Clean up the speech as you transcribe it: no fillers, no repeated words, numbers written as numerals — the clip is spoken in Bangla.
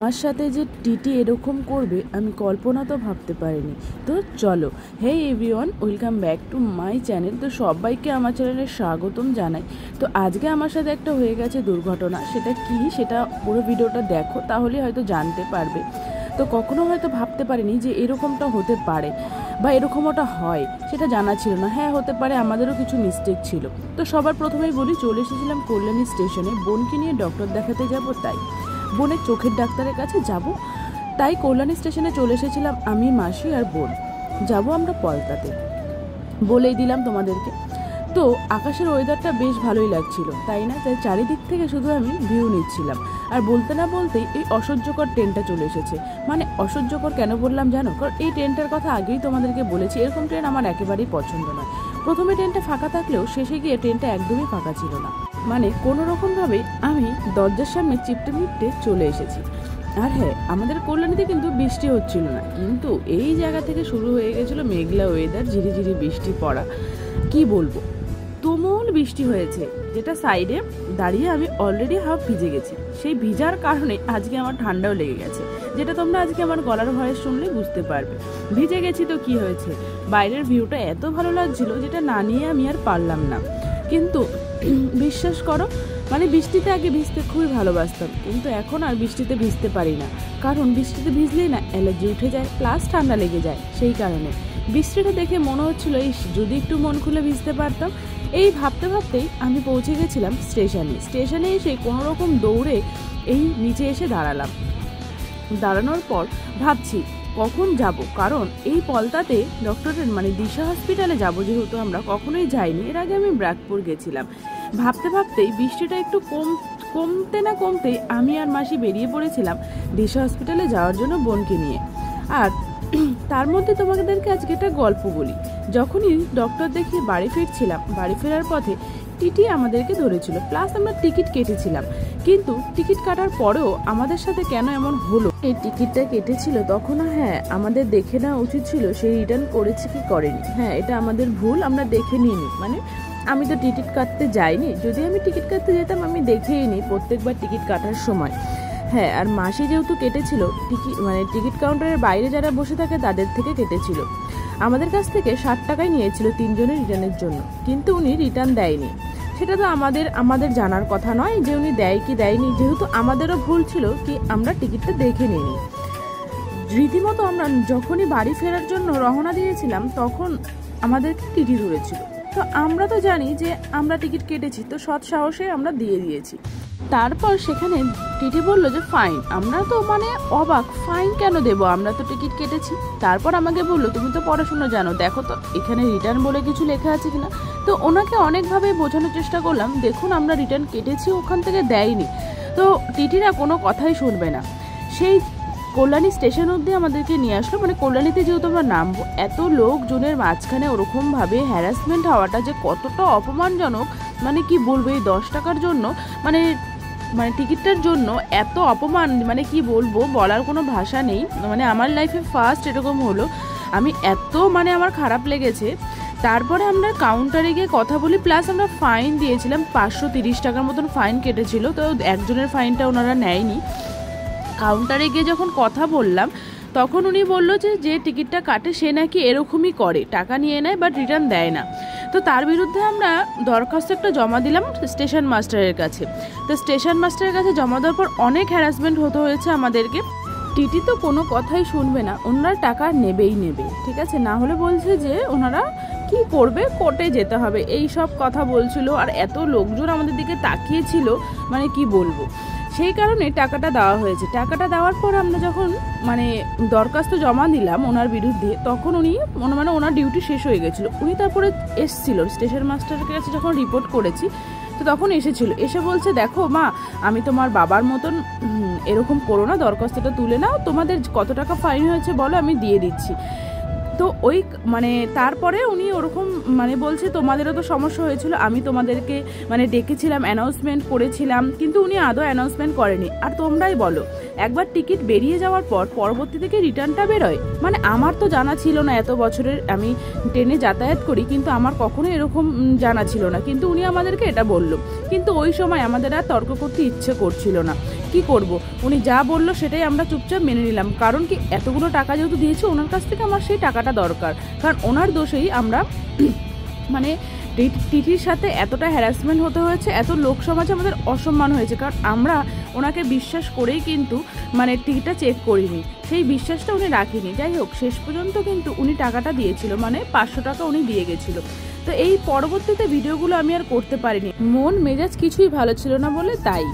আমার সাথে যে টিটি এরকম করবে আমি কল্পনা তো ভাবতে পারিনি। তো চলো, hey everyone, welcome back to my channel. তো সবাইকে আমার চ্যানেলে স্বাগতম জানাই। তো আজকে আমার সাথে একটা হয়ে গেছে দুর্ঘটনা। সেটা কি, সেটা পুরো ভিডিওটা দেখো, তাহলে হয়তো জানতে পারবে। তো কখনো হয়তো ভাবতে পারিনি যে এরকমটা হতে পারে বা এরকম ওটা হয়, সেটা জানা ছিল না। হ্যাঁ, হতে পারে, আমাদেরও কিছু মিস্টেক ছিল। তো সবার প্রথমেই বলি, চলে এসেছিলাম কল্যাণী স্টেশনে, বোনকে নিয়ে ডক্টর দেখাতে যাব, তাই বোনের চোখের ডাক্তারের কাছে যাব, তাই কল্যাণী স্টেশনে চলে এসেছিলাম আমি, মাসি আর বোন। যাব আমরা পলতাতে, বলেই দিলাম তোমাদেরকে। তো আকাশের ওয়েদারটা বেশ ভালোই লাগছিল, তাই না? তাই চারিদিক থেকে শুধু আমি ভিউ নিচ্ছিলাম। আর বলতে না বলতেই এই অসহ্যকর ট্রেনটা চলে এসেছে। মানে অসহ্যকর কেন বললাম জানো? কারণ এই ট্রেনটার কথা আগেই তোমাদেরকে বলেছি, এরকম ট্রেন আমার একেবারেই পছন্দ নয়। প্রথমে ট্রেনটা ফাঁকা থাকলেও শেষে গিয়ে ট্রেনটা একদমই ফাঁকা ছিল না। মানে কোনো রকমভাবে আমি দরজার সামনে চিপটে মিপটে চলে এসেছি। আর হ্যাঁ, আমাদের কল্যাণীতে কিন্তু বৃষ্টি হচ্ছিল না, কিন্তু এই জায়গা থেকে শুরু হয়ে গেছিলো মেঘলা ওয়েদার, ঝিরিঝিরি বৃষ্টি পড়া। কি বলবো, তুমুল বৃষ্টি হয়েছে, যেটা সাইডে দাঁড়িয়ে আমি অলরেডি হাফ ভিজে গেছি। সেই ভিজার কারণে আজকে আমার ঠান্ডাও লেগে গেছে, যেটা তোমরা আজকে আমার গলার ভয়েস শুনলে বুঝতে পারবে। ভিজে গেছি তো কি হয়েছে, বাইরের ভিউটা এত ভালো লাগছিল যেটা না নিয়ে আমি আর পারলাম না। কিন্তু বিশ্বাস করো, মানে বৃষ্টিতে আগে ভিজতে খুবই ভালোবাসতাম, কিন্তু এখন আর বৃষ্টিতে ভিজতে পারি না। কারণ বৃষ্টিতে ভিজলেই না অ্যালার্জি উঠে যায়, প্লাস ঠান্ডা লেগে যায়। সেই কারণে বৃষ্টিটা দেখে মনে হচ্ছিল এই যদি একটু মন খুলে ভিজতে পারতাম। এই ভাবতে ভাবতেই আমি পৌঁছে গেছিলাম স্টেশনে এসে কোনো রকম দৌড়ে এই নিচে এসে দাঁড়ালাম। দাঁড়ানোর পর ভাবছি কখন যাব, কারণ এই পলতাতে ডক্টরের মানে দিশা হসপিটালে যাব, যেহেতু আমরা কখনোই যাইনি। এর আগে আমি ব্র্যাকপুর গেছিলাম। ভাবতে ভাবতেই বৃষ্টিটা একটু কমতে না কমতেই আমি আর মাসি বেরিয়ে পড়েছিলাম দিশা হসপিটালে যাওয়ার জন্য বোনকে নিয়ে। আর তার মধ্যে তোমাদেরকে আজকে একটা গল্প বলি। যখনই ডক্টর দেখিয়ে বাড়ি ফিরছিলাম, বাড়ি ফেরার পথে টিটি আমাদেরকে ধরেছিল, প্লাস আমরা টিকিট কেটেছিলাম। কিন্তু টিকিট কাটার পরেও আমাদের সাথে কেন এমন হলো? এই টিকিটটা কেটেছিল তখন, হ্যাঁ আমাদের দেখে নেওয়া উচিত ছিল সে রিটার্ন করেছে কি করেনি। হ্যাঁ, এটা আমাদের ভুল, আমরা দেখে নিইনি। মানে আমি তো টিকিট কাটতে যাইনি, যদি আমি টিকিট কাটতে যেতাম আমি দেখেই নিই প্রত্যেকবার টিকিট কাটার সময়। হ্যাঁ, আর মাসি যেহেতু কেটেছিল টিকিট কাউন্টারের বাইরে যারা বসে থাকে তাদের থেকে কেটেছিল। আমাদের কাছ থেকে 60 টাকাই নিয়েছিল 3 জনের রিটার্নের জন্য, কিন্তু উনি রিটার্ন দেয়নি। সেটা তো আমাদের জানার কথা নয় যে উনি দেয় কি দেয়নি, যেহেতু আমাদেরও ভুল ছিল কি আমরা টিকিটটা দেখে নিইনি। রীতিমতো আমরা যখনই বাড়ি ফেরার জন্য রওনা দিয়েছিলাম তখন আমাদেরকে টিটি ধরেছিল। তো আমরা তো জানি যে আমরা টিকিট কেটেছি, তো সৎ সাহসে আমরা দিয়ে দিয়েছি। তারপর সেখানে টিটি বললো যে ফাইন। আমরা তো মানে অবাক, ফাইন কেন দেবো, আমরা তো টিকিট কেটেছি। তারপর আমাকে বললো তুমি তো পড়াশোনা জানো, দেখো তো এখানে রিটার্ন বলে কিছু লেখা আছে কিনা। তো ওনাকে অনেকভাবে বোঝানোর চেষ্টা করলাম, দেখুন আমরা রিটার্ন কেটেছি, ওখান থেকে দেয়নি। তো টিটিরা কোনো কথাই শুনবে না। সেই কল্যাণী স্টেশন অবধি আমাদেরকে নিয়ে আসলো। মানে কল্যাণীতে যেহেতু আমরা নামবো, এত লোকজনের মাঝখানে ওরকমভাবে হ্যারাসমেন্ট হওয়াটা যে কতটা অপমানজনক, মানে কি বলবো, এই 10 টাকার জন্য মানে টিকিটটার জন্য এত অপমান, মানে কি বলবো, বলার কোনো ভাষা নেই। মানে আমার লাইফে ফার্স্ট এরকম হলো, আমি মানে আমার খারাপ লেগেছে। তারপরে আমরা কাউন্টারে গিয়ে কথা বলি, প্লাস আমরা ফাইন দিয়েছিলাম 530 টাকার মতন ফাইন কেটেছিল। তো একজনের ফাইনটা ওনারা নেয়নি। কাউন্টারে গিয়ে যখন কথা বললাম তখন উনি বললো যে টিকিটটা কাটে সে নাকি এরকমই করে, টাকা নিয়ে নেয় বাট রিটার্ন দেয় না। তো তার বিরুদ্ধে আমরা দরখাস্ত একটা জমা দিলাম স্টেশন মাস্টারের কাছে। তো স্টেশন মাস্টারের কাছে জমা দেওয়ার পর অনেক হ্যারাসমেন্ট হতে হয়েছে আমাদেরকে। টিটি তো কোনো কথাই শুনবে না, ওনারা টাকা নেবেই নেবে, ঠিক আছে, না হলে বলছে যে ওনারা কি করবে, কোর্টে যেতে হবে, এই সব কথা বলছিল। আর এত লোকজন আমাদের দিকে তাকিয়েছিল, মানে কি বলবো। সেই কারণে টাকাটা দেওয়া হয়েছে। টাকাটা দেওয়ার পর আমরা যখন দরখাস্ত জমা দিলাম ওনার বিরুদ্ধে, তখন উনি ওনার ডিউটি শেষ হয়ে গেছিলো। উনি তারপরে এসেছিল স্টেশন মাস্টারের কাছে, যখন রিপোর্ট করেছি তো তখন এসে বলছে দেখো মা, আমি তোমার বাবার মতন এরকম করো না, দরখাস্তটা তুলে নাও, তোমাদের কত টাকা ফাইন হয়েছে বলো, আমি দিয়ে দিচ্ছি। তো ওই তারপরে উনি ওরকম বলছে তোমাদেরও তো সমস্যা হয়েছিল, আমি তোমাদেরকে ডেকেছিলাম, অ্যানাউন্সমেন্ট করেছিলাম, কিন্তু উনি আদৌ অ্যানাউন্সমেন্ট করেনি। আর তোমরাই বলো একবার টিকিট বেরিয়ে যাওয়ার পর পরবর্তী থেকে রিটার্নটা বেরোয়। মানে আমার তো জানা ছিল না, এত বছরের আমি ট্রেনে যাতায়াত করি কিন্তু আমার কখনো এরকম জানা ছিল না, কিন্তু উনি আমাদেরকে এটা বললো। কিন্তু ওই সময় আমাদের আর তর্ক করতে ইচ্ছে করছিল না, কি করব, উনি যা বললো সেটাই আমরা চুপচাপ মেনে নিলাম। কারণ কি, এতগুলো টাকা যেহেতু দিয়েছি ওনার কাছ থেকে আমার সেই টাকাটা দরকার, কারণ ওনার দোষেই আমরা মানে টিটির সাথে এতটা হ্যারাসমেন্ট হতে হয়েছে, এত লোক সমাজে আমাদের অসম্মান হয়েছে, কারণ আমরা ওনাকে বিশ্বাস করেই কিন্তু মানে টিকিটটা চেক করিনি, সেই বিশ্বাসটা উনি রাখিনি। যাই হোক, শেষ পর্যন্ত কিন্তু উনি টাকাটা দিয়েছিল, মানে 500 টাকা উনি দিয়ে গেছিলো। তো এই পরবর্তীতে ভিডিওগুলো আমি আর করতে পারিনি, মন মেজাজ কিছুই ভালো ছিল না বলে, তাই।